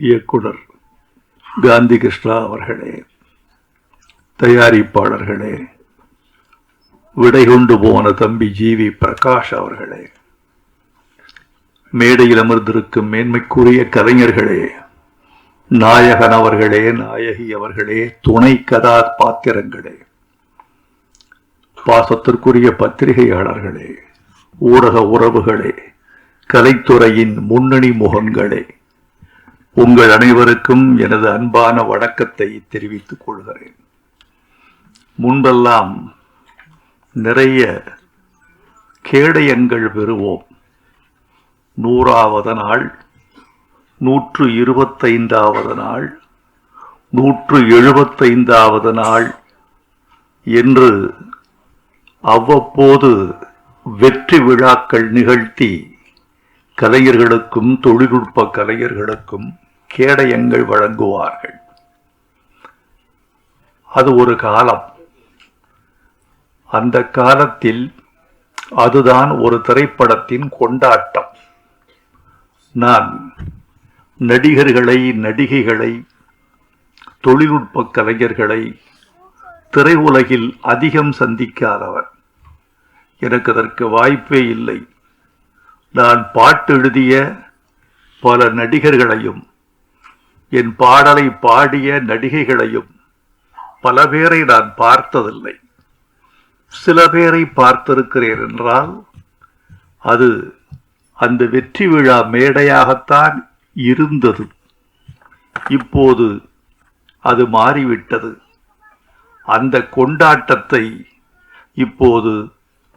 இயக்குனர் காந்தி கிருஷ்ணா அவர்களே, தயாரிப்பாளர்களே, விடை கொண்டு போன தம்பி ஜி.வி. பிரகாஷ் அவர்களே, மேடையில் அமர்ந்திருக்கும் மேன்மைக்குரிய கலைஞர்களே, நாயகன் அவர்களே, நாயகி அவர்களே, துணை கதாபாத்திரங்களே, பாசத்திற்குரிய பத்திரிகையாளர்களே, ஊடக உறவுகளே, கலைத்துறையின் முன்னணி முகங்களே, உங்கள் அனைவருக்கும் எனது அன்பான வணக்கத்தை தெரிவித்துக் கொள்கிறேன். முன்பெல்லாம் நிறைய கேடயங்கள் பெறுவோம். 100வது நாள், 125வது நாள், 175வது நாள் என்று அவ்வப்போது வெற்றி விழாக்கள் நிகழ்த்தி கலைஞர்களுக்கும் தொழில்நுட்ப கலைஞர்களுக்கும் கேடயங்கள் வழங்குவார்கள். அது ஒரு காலம். அந்த காலத்தில் அதுதான் ஒரு திரைப்படத்தின் கொண்டாட்டம். நான் நடிகர்களை, நடிகைகளை, தொழில்நுட்ப கலைஞர்களை திரையுலகில் அதிகம் சந்திக்காதவர். எனக்கு அதற்கு வாய்ப்பே இல்லை. நான் பாட்டு எழுதிய பல நடிகர்களையும், என் பாடலை பாடிய நடிகைகளையும் பல பேரை நான் பார்த்ததில்லை. சில பேரை பார்த்திருக்கிறேன் என்றால் அது அந்த வெற்றி விழா மேடையாகத்தான் இருந்தது. இப்போது அது மாறிவிட்டது. அந்த கொண்டாட்டத்தை இப்போது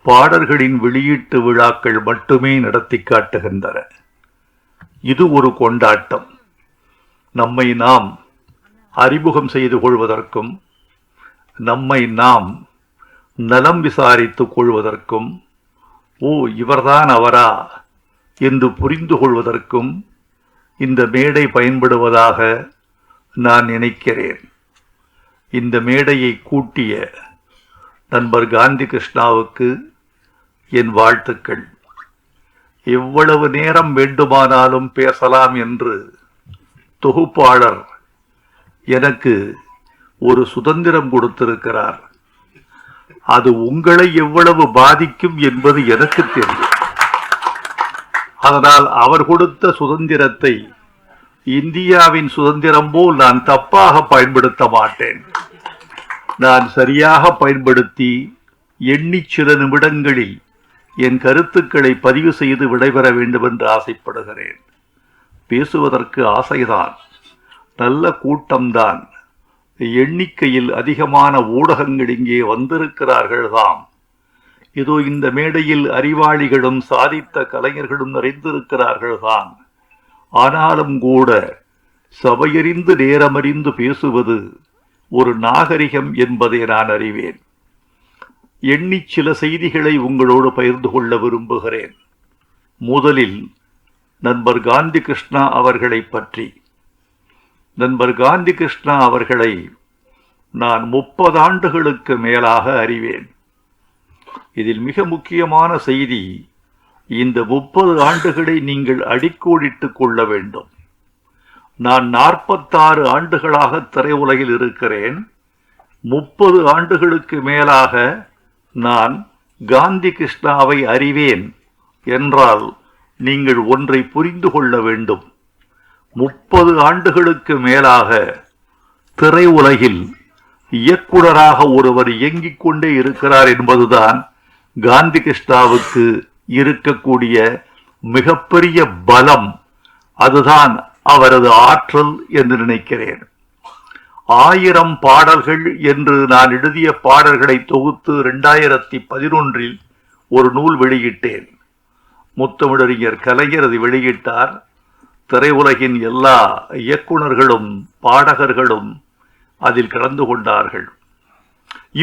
பாடல்களின் வெளியீட்டு விழாக்கள் மட்டுமே நடத்தி காட்டுகின்றன. இது ஒரு கொண்டாட்டம். நம்மை நாம் அறிமுகம் செய்து கொள்வதற்கும், நம்மை நாம் நலம் விசாரித்துக் கொள்வதற்கும், ஓ இவர்தான் அவரா என்று புரிந்து கொள்வதற்கும் இந்த மேடை பயன்படுவதாக நான் நினைக்கிறேன். இந்த மேடையை கூட்டிய நண்பர் காந்தி கிருஷ்ணாவுக்கு என் வாழ்த்துக்கள். எவ்வளவு நேரம் வேண்டுமானாலும் பேசலாம் என்று தொகுப்பாளர் எனக்கு ஒரு சுதந்திரம் கொடுத்திருக்கிறார். அது உங்களை எவ்வளவு பாதிக்கும் என்பது எனக்கு தெரியும். அதனால் அவர் கொடுத்த சுதந்திரத்தை இந்தியாவின் சுதந்திரம் போல் நான் தப்பாக பயன்படுத்த மாட்டேன். நான் சரியாக பயன்படுத்தி எண்ணி சில நிமிடங்களில் என் கருத்துக்களை பதிவு செய்து விடைபெற வேண்டும் என்று ஆசைப்படுகிறேன். பேசுவதற்கு ஆசைதான், நல்ல கூட்டம்தான், எண்ணிக்கையில் அதிகமான ஊடகங்கள் இங்கே வந்திருக்கிறார்கள் தாம். இதோ இந்த மேடையில் அறிவாளிகளும் சாதித்த கலைஞர்களும் நிறைந்திருக்கிறார்கள் தான். ஆனாலும் கூட சபையறிந்து நேரமறிந்து பேசுவது ஒரு நாகரிகம் என்பதை நான் அறிவேன். எண்ணி சில செய்திகளை உங்களோடு பகிர்ந்து கொள்ள விரும்புகிறேன். முதலில் நண்பர் காந்தி கிருஷ்ணா அவர்களை பற்றி. நண்பர் காந்தி கிருஷ்ணா அவர்களை நான் 30 ஆண்டுகளுக்கு மேலாக அறிவேன். இதில் மிக முக்கியமான செய்தி, இந்த 30 ஆண்டுகளை நீங்கள் அடிக்கோடிட்டுக் கொள்ள வேண்டும். நான் 46 ஆண்டுகளாக திரையுலகில் இருக்கிறேன். 30 ஆண்டுகளுக்கு மேலாக நான் காந்தி கிருஷ்ணாவை அறிவேன் என்றால் நீங்கள் ஒன்றை புரிந்து கொள்ள வேண்டும். 30 ஆண்டுகளுக்கு மேலாக திரையுலகில் இயக்குனராக ஒருவர் இயங்கிக் கொண்டே இருக்கிறார் என்பதுதான் காந்தி கிருஷ்ணாவுக்கு இருக்கக்கூடிய மிகப்பெரிய பலம். அதுதான் அவரது ஆற்றல் என்று நினைக்கிறேன். 1000 பாடல்கள் என்று நான் எழுதிய பாடல்களை தொகுத்து 2011 ஒரு நூல் வெளியிட்டேன். முத்தமிழறிஞர் கலைஞர் அதை வெளியிட்டார். திரையுலகின் எல்லா இயக்குனர்களும் பாடகர்களும் அதில் கலந்து கொண்டார்கள்.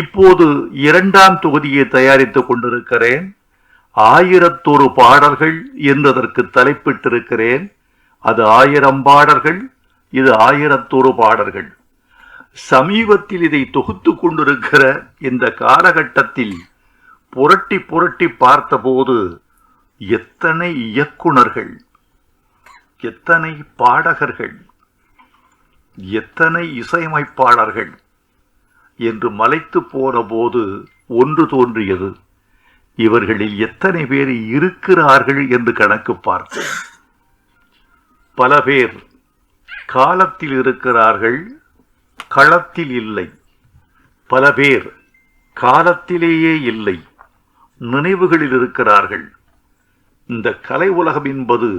இப்போது 2ஆம் தொகுதியை தயாரித்துக் கொண்டிருக்கிறேன். 1001 பாடல்கள் என்றதற்கு தலைப்பிட்டிருக்கிறேன். அது 1000 பாடல்கள், இது 1001 பாடல்கள். சமீபத்தில் இதை தொகுத்து கொண்டிருக்கிற இந்த காலகட்டத்தில் புரட்டி புரட்டி பார்த்தபோது எத்தனை இயக்குனர்கள், எத்தனை பாடகர்கள், எத்தனை இசையமைப்பாளர்கள் என்று மலைத்து போன போது ஒன்று தோன்றியது. இவர்களில் எத்தனை பேர் இருக்கிறார்கள் என்று கணக்கு பார்த்தேன். பல பேர் காலத்தில் இருக்கிறார்கள், களத்தில் இல்லை. பல பேர் காலத்திலேயே இல்லை, நினைவுகளில் இருக்கிறார்கள். இந்த கலை உலகம் என்பது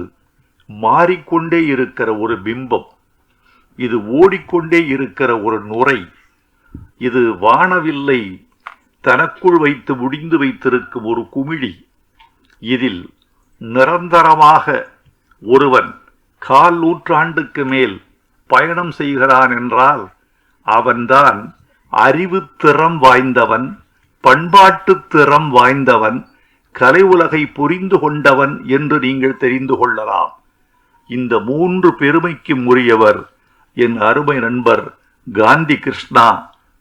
மாறிக்கொண்டே இருக்கிற ஒரு பிம்பம். இது ஓடிக்கொண்டே இருக்கிற ஒரு நுரை. இது வானவில்லை தனக்குள் வைத்து முடிந்து வைத்திருக்கும் ஒரு குமிழி. இதில் நிரந்தரமாக ஒருவன் 1/4 நூற்றாண்டுக்கு மேல் பயணம் செய்கிறான் என்றால் அவன்தான் அறிவு திறம் வாய்ந்தவன், பண்பாட்டு திறம் வாய்ந்தவன், கலை உலகை புரிந்து கொண்டவன் என்று நீங்கள் தெரிந்து கொள்ளலாம். இந்த 3 பெருமைக்கும் உரியவர் என் அருமை நண்பர் காந்தி கிருஷ்ணா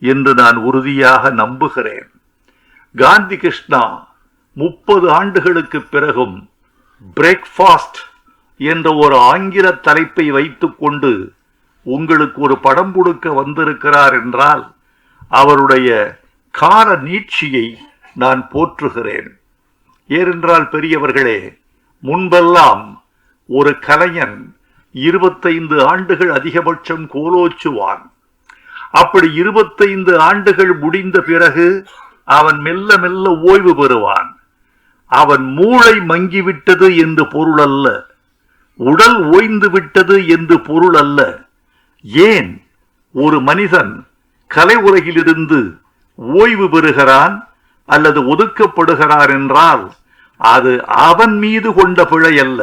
என்று நான் உறுதியாக நம்புகிறேன். காந்தி கிருஷ்ணா 30 ஆண்டுகளுக்கு பிறகும் பிரேக்ஃபாஸ்ட் என்ற ஒரு ஆங்கில தலைப்பை வைத்துக்கொண்டு உங்களுக்கு ஒரு படம் கொடுக்க வந்திருக்கிறார் என்றால் அவருடைய கால நீட்சியை நான் போற்றுகிறேன். ஏனென்றால் பெரியவர்களே, முன்பெல்லாம் ஒரு கலைஞன் 25 ஆண்டுகள் அதிகபட்சம் கோலோச்சுவான். அப்படி 25 ஆண்டுகள் முடிந்த பிறகு அவன் மெல்ல மெல்ல ஓய்வு பெறுவான். அவன் மூளை மங்கிவிட்டது என்று பொருள் அல்ல, உடல் ஓய்ந்து விட்டது என்று பொருள் அல்ல. ஏன் ஒரு மனிதன் கலை உலகிலிருந்து ஓய்வு பெறுகிறான் அல்லது ஒதுக்கப்படுகிறான் என்றால் அது அவன் மீது கொண்ட பிழை அல்ல,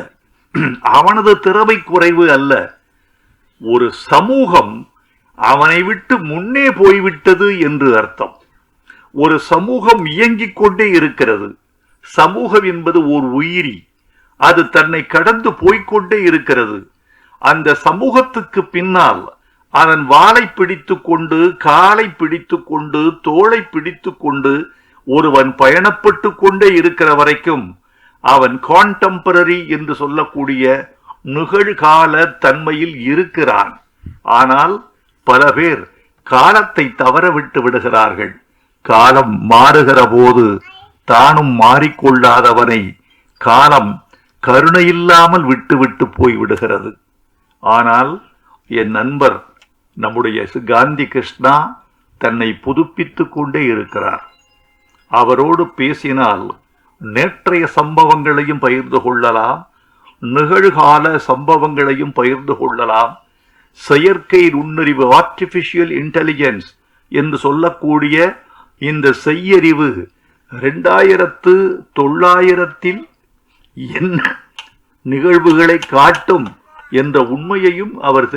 அவனது திறமை குறைவு அல்ல. ஒரு சமூகம் அவனை விட்டு முன்னே போய்விட்டது என்று அர்த்தம். ஒரு சமூகம் இயங்கிக் கொண்டே இருக்கிறது. சமூகம் என்பது ஒரு உயிரி, அது தன்னை கடந்து போய்கொண்டே இருக்கிறது. அந்த சமூகத்துக்கு பின்னால் அதன் வாளை பிடித்து கொண்டு, காலை பிடித்து கொண்டு, தோளை பிடித்து கொண்டு ஒருவன் பயணப்பட்டு கொண்டே இருக்கிற வரைக்கும் அவன் கான்டெம்பரரி என்று சொல்லக்கூடிய நிகழ்கால தன்மையில் இருக்கிறான். ஆனால் பல பேர் காலத்தை தவற விட்டு விடுகிறார்கள். காலம் மாறுகிற போது தானும் மாறிக்கொள்ளாதவனை காலம் கருணையில்லாமல் விட்டு போய் விடுகிறது. ஆனால் என் நண்பர் நம்முடைய காந்தி கிருஷ்ணா தன்னை புதுப்பித்துக் கொண்டே இருக்கிறார். அவரோடு பேசினால் நேற்றைய சம்பவங்களையும் பகிர்ந்து கொள்ளலாம், நிகழ்கால சம்பவங்களையும் பகிர்ந்து கொள்ளலாம். செயற்கை நுண்ணறிவு, ஆர்டிபிஷியல் இன்டெலிஜென்ஸ் என்று சொல்லக்கூடிய இந்த செய்யறிவு 2900 என்ன நிகழ்வுகளை காட்டும் என்ற உண்மையையும் அவர்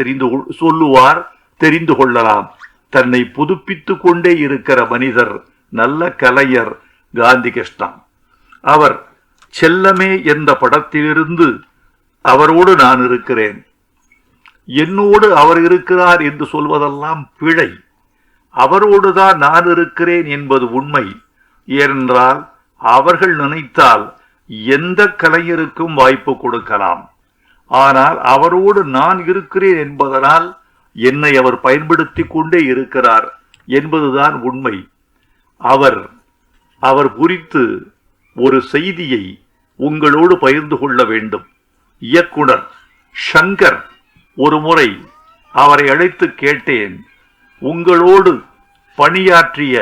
தெரிந்து கொள்ளலாம். தன்னை புதுப்பித்துக் கொண்டே இருக்கிற மனிதர், நல்ல கலைஞர் காந்தி கிருஷ்ணா. அவர் செல்லமே என்ற படத்திலிருந்து அவரோடு நான் இருக்கிறேன், என்னோடு அவர் இருக்கிறார் என்று சொல்வதெல்லாம் பிழை. அவரோடுதான் நான் இருக்கிறேன் என்பது உண்மை. ஏனென்றால் அவர்கள் நினைத்தால் எந்த கலைஞருக்கும் வாய்ப்பு கொடுக்கலாம். ஆனால் அவரோடு நான் இருக்கிறேன் என்பதனால் என்னை அவர் பயன்படுத்தி கொண்டே இருக்கிறார் என்பதுதான் உண்மை. அவர் குறித்து ஒரு செய்தியை உங்களோடு பகிர்ந்து கொள்ள வேண்டும். இயக்குனர் சங்கர் ஒரு முறை அவரை அழைத்து கேட்டேன், உங்களோடு பணியாற்றிய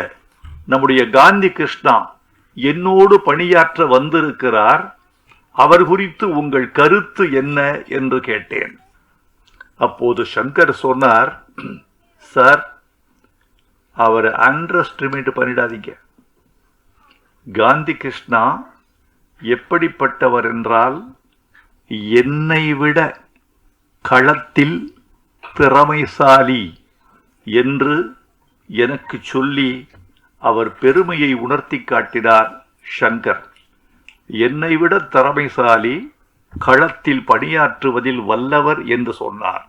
நம்முடைய காந்தி கிருஷ்ணா என்னோடு பணியாற்ற வந்திருக்கிறார், அவர் குறித்து உங்கள் கருத்து என்ன என்று கேட்டேன். அப்போது சங்கர் சொன்னார், சார், அவர் அண்டர் எஸ்டிமேட் பண்ணிடாதீங்க. காந்தி கிருஷ்ணா எப்படிப்பட்டவர் என்றால் என்னை விட களத்தில் திறமைசாலி என்று எனக்கு சொல்லி அவர் பெருமையை உணர்த்தி காட்டினார் சங்கர். என்னை விட திறமைசாலி, களத்தில் பணியாற்றுவதில் வல்லவர் என்று சொன்னார்.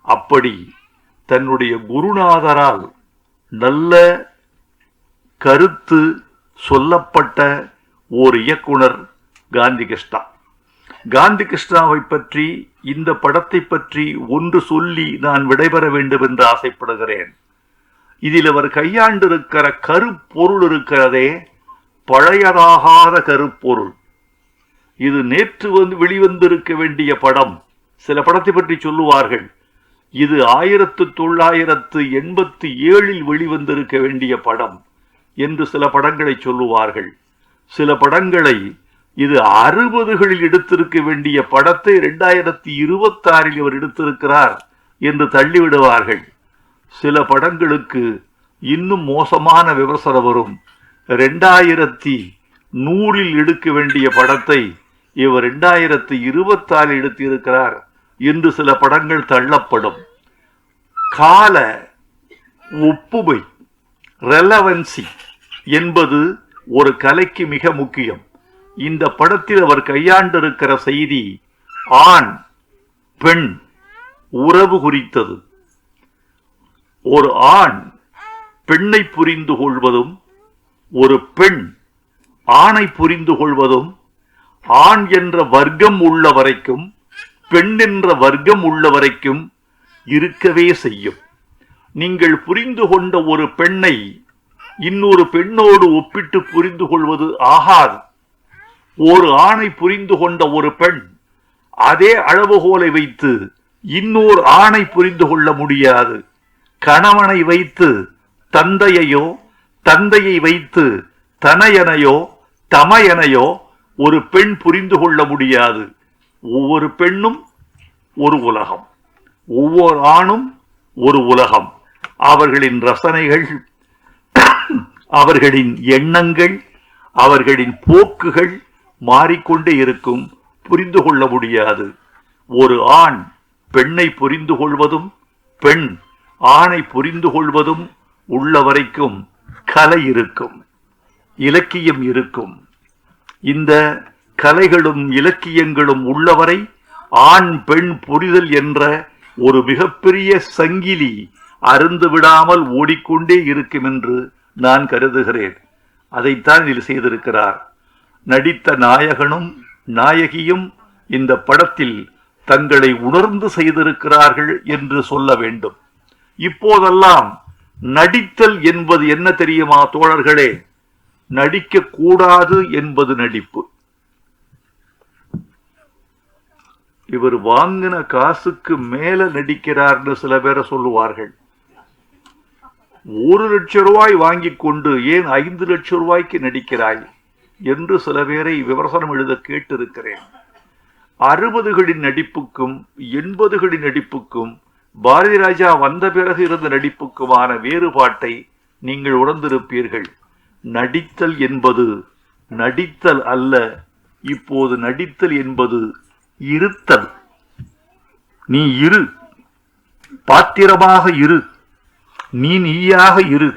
அப்படி தன்னுடைய குருநாதரால் நல்ல கருத்து சொல்லப்பட்ட ஓர் இயக்குனர் காந்தி கிருஷ்ணா. காந்தி கிருஷ்ணாவை பற்றி, இந்த படத்தை பற்றி ஒன்று சொல்லி நான் விடைபெற வேண்டும் என்று ஆசைப்படுகிறேன். இதில் அவர் கையாண்டிருக்கிற கருப்பொருள் இருக்கிறதே, பழையதாகாத கருப்பொருள். இது நேற்று வெளிவந்திருக்க வேண்டிய படம். சில படத்தை பற்றி சொல்லுவார்கள், இது 1987 வெளிவந்திருக்க வேண்டிய படம் என்று சில படங்களை சொல்லுவார்கள். சில படங்களை இது 60களில் எடுத்திருக்க வேண்டிய படத்தை 2026 இவர் எடுத்திருக்கிறார் என்று தள்ளிவிடுவார்கள். சில படங்களுக்கு இன்னும் மோசமான விமர்சனம் வரும். 2100 எடுக்க வேண்டிய படத்தை இவர் 2026 எடுத்திருக்கிறார் என்று சில படங்கள் தள்ளப்படும். கால ஒப்புமை, ரெலவன்சி என்பது ஒரு கலைக்கு மிக முக்கியம். இந்த படத்தில் அவர் கையாண்டிருக்கிற செய்தி ஆண் பெண் உறவு குறித்தது. ஒரு ஆண் பெண்ணை புரிந்து கொள்வதும், ஒரு பெண் ஆணை புரிந்து கொள்வதும், ஆண் என்ற வர்க்கம் உள்ள வரைக்கும், பெண் என்ற வர்க்கம் உள்ள வரைக்கும் இருக்கவே செய்யும். நீங்கள் புரிந்து கொண்ட ஒரு பெண்ணை இன்னொரு பெண்ணோடு ஒப்பிட்டு புரிந்து கொள்வது ஆகாது. ஒரு ஆணை புரிந்து கொண்ட ஒரு பெண் அதே அளவுகோலை வைத்து இன்னொரு ஆணை புரிந்து கொள்ள முடியாது. கணவனை வைத்து தந்தையையோ, தந்தையை வைத்து தனையனையோ தமையனையோ ஒரு பெண் புரிந்து கொள்ள முடியாது. ஒவ்வொரு பெண்ணும் ஒரு உலகம், ஒவ்வொரு ஆணும் ஒரு உலகம். அவர்களின் ரசனைகள், அவர்களின் எண்ணங்கள், அவர்களின் போக்குகள் மாறிக்கொண்டே இருக்கும். புரிந்து கொள்ள முடியாது. ஒரு ஆண் பெண்ணை புரிந்து கொள்வதும், பெண் ஆணை புரிந்து கொள்வதும் உள்ள வரைக்கும் கலை இருக்கும், இலக்கியம் இருக்கும். இந்த கலைகளும் இலக்கியங்களும் உள்ளவரை ஆண் பெண் புரிதல் என்ற ஒரு மிகப்பெரிய சங்கிலி அருந்து விடாமல் ஓடிக்கொண்டே இருக்கும் என்று நான் கருதுகிறேன். அதைத்தான் இதில் செய்திருக்கிறார். நடித்த நாயகனும் நாயகியும் இந்த படத்தில் தங்களை உணர்ந்து செய்திருக்கிறார்கள் என்று சொல்ல வேண்டும். இப்போதெல்லாம் நடித்தல் என்பது என்ன தெரியுமா தோழர்களே? நடிக்க கூடாது என்பது நடிப்பு. இவர் வாங்கின காசுக்கு மேல நடிக்கிறார்னு சில பேரை சொல்லுவார்கள். 1 லட்சம் ரூபாய் வாங்கி கொண்டு ஏன் 5 லட்சம் ரூபாய்க்கு நடிக்கிறாய் என்று சில பேரை விமர்சனம் எழுத கேட்டிருக்கிறேன். 60களின் நடிப்புக்கும் 80களின் நடிப்புக்கும் பாரதி ராஜா வந்த பிறகு இருந்த நடிப்புக்குமான வேறுபாட்டை நீங்கள் உணர்ந்திருப்பீர்கள். நடித்தல் என்பது நடித்தல் அல்ல. இப்போது நடித்தல் என்பது இருத்தல். நீ இரு, பாத்திரமாக இரு, நீ நீயாக இரு.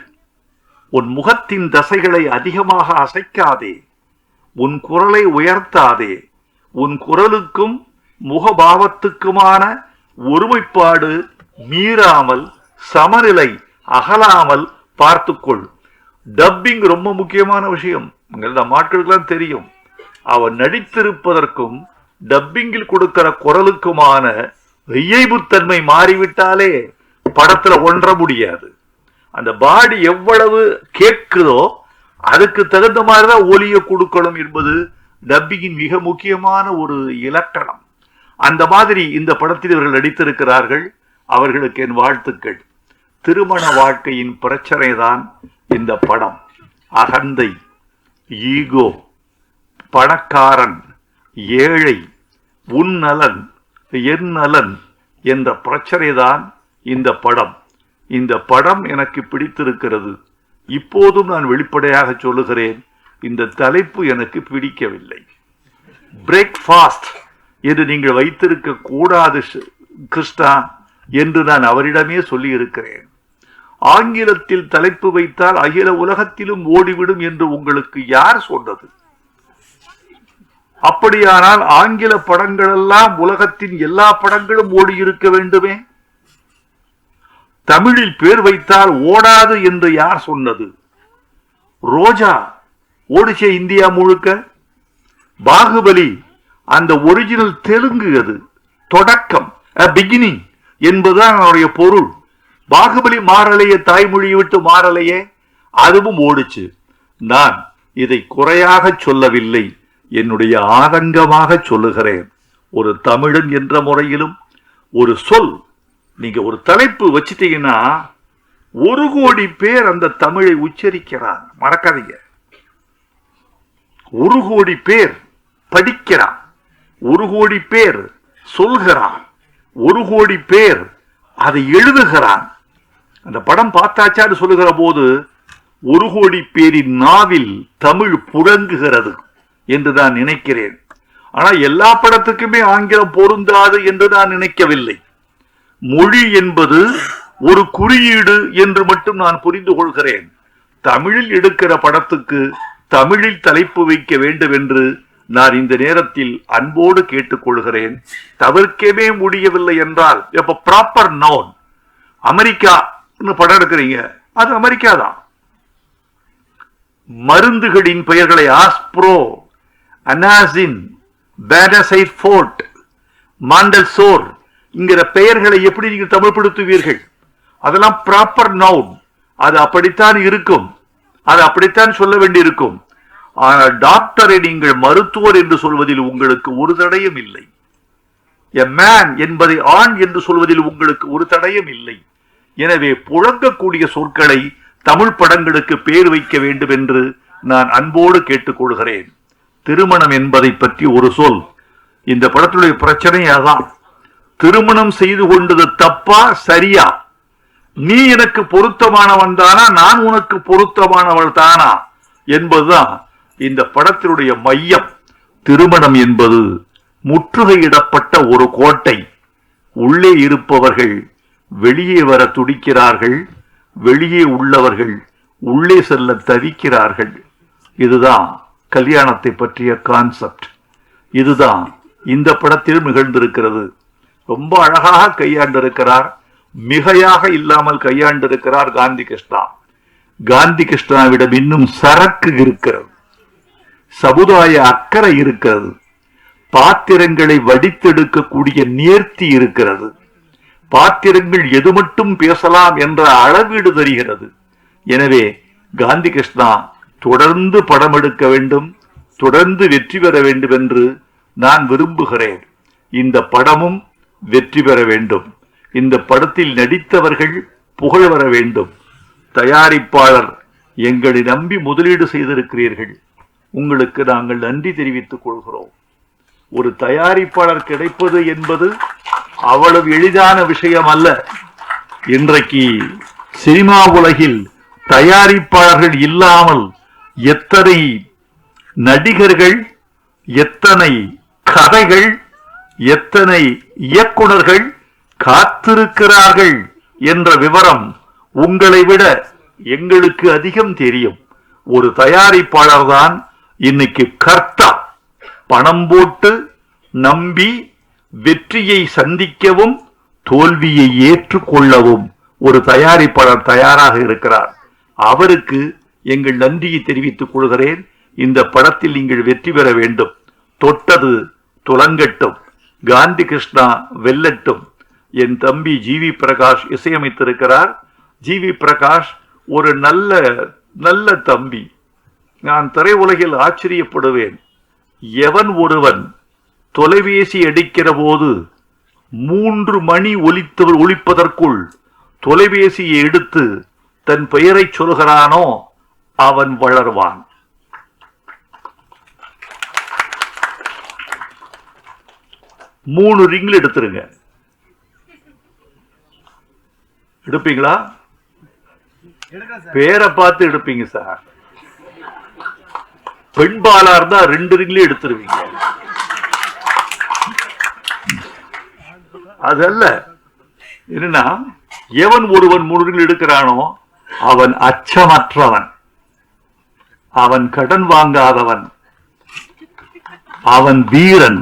உன் முகத்தின் தசைகளை அதிகமாக அசைக்காதே, உன் குரலை உயர்த்தாதே. உன் குரலுக்கும் முகபாவத்துக்குமான ஒருமைப்பாடு மீறாமல், சமநிலை அகலாமல் பார்த்துக்கொள். டப்பிங் ரொம்ப முக்கியமான விஷயம். இந்த மாட்களுக்கெல்லாம் தெரியும். அவன் நடித்திருப்பதற்கும் டப்பிங்கில் கொடுக்கிற குரலுக்குமான இயைபுத்தன்மை மாறிவிட்டாலே படத்துல ஒன்ற முடியாது. அந்த பாடி எவ்வளவு கேட்குதோ அதுக்கு தகுந்த மாதிரிதான் ஒலியை கொடுக்கணும் என்பது டப்பிங்கின் மிக முக்கியமான ஒரு இலக்கணம். அந்த மாதிரி இந்த படத்தில் இவர்கள் நடித்திருக்கிறார்கள். அவர்களுக்கு என் வாழ்த்துக்கள். திருமண வாழ்க்கையின் பிரச்சனை தான் இந்த படம். அகந்தை, ஈகோ, பணக்காரன், ஏழை, உன் நலன் என் நலன் என்ற பிரச்சனை தான் இந்த படம். இந்த படம் எனக்கு பிடித்திருக்கிறது. இப்போதும் நான் வெளிப்படையாக சொல்லுகிறேன், இந்த தலைப்பு எனக்கு பிடிக்கவில்லை. பிரேக்ஃபாஸ்ட் என்று நீங்கள் வைத்திருக்க கூடாது கிருஷ்ணா என்று நான் அவரிடமே சொல்லி இருக்கிறேன். ஆங்கிலத்தில் தலைப்பு வைத்தால் அகில உலகத்திலும் ஓடிவிடும் என்று உங்களுக்கு யார் சொன்னது? அப்படியானால் ஆங்கில படங்கள் எல்லாம் உலகத்தின் எல்லா படங்களும் ஓடி இருக்க வேண்டுமே. தமிழில் பேர் வைத்தால் ஓடாது என்று யார் சொன்னது? ரோஜா ஓடிச்சே இந்தியா முழுக்க. பாகுபலி அந்த ஒரிஜினல் தெலுங்கு, அது தொடக்கம், பிகினிங் என்பதுதான் அவருடைய பொருள். பாகுபலி மாறலையே, தாய்மொழியை விட்டு மாறலையே, அதுவும் ஓடிச்சு. நான் இதை குறையாக சொல்லவில்லை, என்னுடைய ஆதங்கமாக சொல்லுகிறேன். ஒரு தமிழன் என்ற முறையிலும் ஒரு சொல், நீங்க ஒரு தலைப்பு வச்சிட்டீங்கன்னா 1 கோடி பேர் அந்த தமிழை உச்சரிக்கிறார். மறக்காதீங்க, 1 கோடி பேர் படிக்கிறான், 1 கோடி பேர் சொல்கிறான், 1 கோடி பேர் அதை எழுதுகிறான். அந்த படம் பார்த்தாச்சான்னு சொல்லுகிற போது 1 கோடி பேரின் நாவில் தமிழ் புழங்குகிறது என்று நான் நினைக்கிறேன். ஆனால் எல்லா படத்துக்குமே ஆங்கிலம் பொருந்தாது என்று நான் நினைக்கவில்லை. மொழி என்பது ஒரு குறியீடு என்று மட்டும் நான் புரிந்து கொள்கிறேன். தமிழில் எடுக்கிற படத்துக்கு தமிழில் தலைப்பு வைக்க வேண்டும் என்று நான் இந்த நேரத்தில் அன்போடு கேட்டுக்கொள்கிறேன். தவிர்க்கவே முடியவில்லை என்றால், இப்ப ப்ராப்பர் நவுன், அமெரிக்கா படம் எடுக்கிறீங்க, அது அமெரிக்கா தான். மருந்துகளின் பெயர்களை ஆஸ்ப்ரோ, அனாசின், பேனசைட் ஃபோர்ட், மாண்டல்சோர் என்கிற பெயர்களை எப்படி நீங்கள் தமிழ்படுத்துவீர்கள்? அதெல்லாம் ப்ராப்பர் நவுன், அது அப்படித்தான் இருக்கும், அது அப்படித்தான் சொல்ல வேண்டியிருக்கும். ஆனால் டாக்டரை நீங்கள் மருத்துவர் என்று சொல்வதில் உங்களுக்கு ஒரு தடையும் இல்லை. எ மேன் என்பதை ஆண் என்று சொல்வதில் உங்களுக்கு ஒரு தடையும் இல்லை. எனவே புழங்கக்கூடிய சொற்களை தமிழ் படங்களுக்கு பேர் வைக்க வேண்டும் என்று நான் அன்போடு கேட்டுக்கொள்கிறேன். திருமணம் என்பதை பற்றி ஒரு சொல். இந்த படத்துடைய பிரச்சனை அதான். திருமணம் செய்து கொண்டது தப்பா சரியா? நீ எனக்கு பொருத்தமானவன் தானா, நான் உனக்கு பொருத்தமானவள் தானா என்பதுதான் இந்த படத்தினுடைய மையம். திருமணம் என்பது முற்றுகையிடப்பட்ட ஒரு கோட்டை. உள்ளே இருப்பவர்கள் வெளியே வர துடிக்கிறார்கள், வெளியே உள்ளவர்கள் உள்ளே செல்ல தவிக்கிறார்கள். இதுதான் கல்யாணத்தை பற்றிய கான்செப்ட். இதுதான் இந்த படத்தில் நிகழ்ந்திருக்கிறது. ரொம்ப அழகாக கையாண்டிருக்கிறார், மிகையாக இல்லாமல் கையாண்டிருக்கிறார் காந்தி கிருஷ்ணா. காந்தி கிருஷ்ணாவிடம் இன்னும் சரக்கு இருக்கிறது, சமுதாய அக்கறை இருக்கிறது, பாத்திரங்களை வடித்தெடுக்கக்கூடிய நேர்த்தி இருக்கிறது. பாத்திரங்கள் எது மட்டும் பேசலாம் என்ற அளவீடு தெரிகிறது. எனவே காந்தி கிருஷ்ணா தொடர்ந்து படம் எடுக்க வேண்டும், தொடர்ந்து வெற்றி பெற வேண்டும் என்று நான் விரும்புகிறேன். இந்த படமும் வெற்றி பெற வேண்டும். இந்த படத்தில் நடித்தவர்கள் புகழ் வர வேண்டும். தயாரிப்பாளர் எங்களை நம்பி முதலீடு செய்திருக்கிறீர்கள், உங்களுக்கு நாங்கள் நன்றி தெரிவித்துக் கொள்கிறோம். ஒரு தயாரிப்பாளர் கிடைப்பது என்பது அவ்வளவு எளிதான விஷயம் அல்ல. இன்றைக்கு சினிமா உலகில் தயாரிப்பாளர்கள் இல்லாமல் எத்தனை நடிகர்கள், எத்தனை கதைகள், எத்தனை இயக்குனர்கள் காத்திருக்கிறார்கள் என்ற விவரம் உங்களை விட எங்களுக்கு அதிகம் தெரியும். ஒரு தயாரிப்பாளர் தான் இன்னைக்கு கர்த்தா. பணம் போட்டு நம்பி வெற்றியை சந்திக்கவும் தோல்வியை ஏற்றுக்கொள்ளவும் ஒரு தயாரிப்பாளர் தயாராக இருக்கிறார். அவருக்கு எங்கள் நன்றியை தெரிவித்துக் கொள்கிறேன். இந்த படத்தில் நீங்கள் வெற்றி பெற வேண்டும். தொட்டது துலங்கட்டும், காந்தி கிருஷ்ணா வெல்லட்டும். என் தம்பி ஜிவி பிரகாஷ் இசையமைத்திருக்கிறார். ஜிவி பிரகாஷ் ஒரு நல்ல நல்ல தம்பி. நான் திரையுலகில் ஆச்சரியப்படுவேன். எவன் ஒருவன் தொலைபேசி அடிக்கிற போது 3 மணி ஒலிப்பதற்குள் தொலைபேசியை எடுத்து தன் பெயரை சொல்கிறானோ அவன் வளர்வான். மூணு ரிங்ல எடுத்துருங்க. எடுப்பீங்களா? பேரை பார்த்து எடுப்பீங்க சார். பெண்பாலா இருந்தா 2 ரிங்ல எடுத்துருவீங்க. அதல்ல என்னன்னா, எவன் ஒருவன் 3 ரிங்ல எடுக்கிறானோ அவன் அச்சமற்றவன், அவன் கடன் வாங்காதவன், அவன் வீரன்,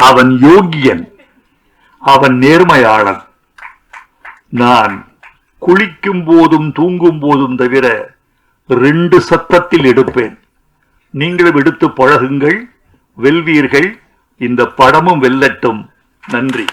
அவன் யோகியன், அவன் நேர்மையாளன். நான் குளிக்கும் போதும் தூங்கும் போதும் தவிர 2 சத்தத்தில் எடுப்பேன். நீங்களும் எடுத்து பழகுங்கள். வெல்வீர்கள். இந்த படமும் வெல்லட்டும். நன்றி.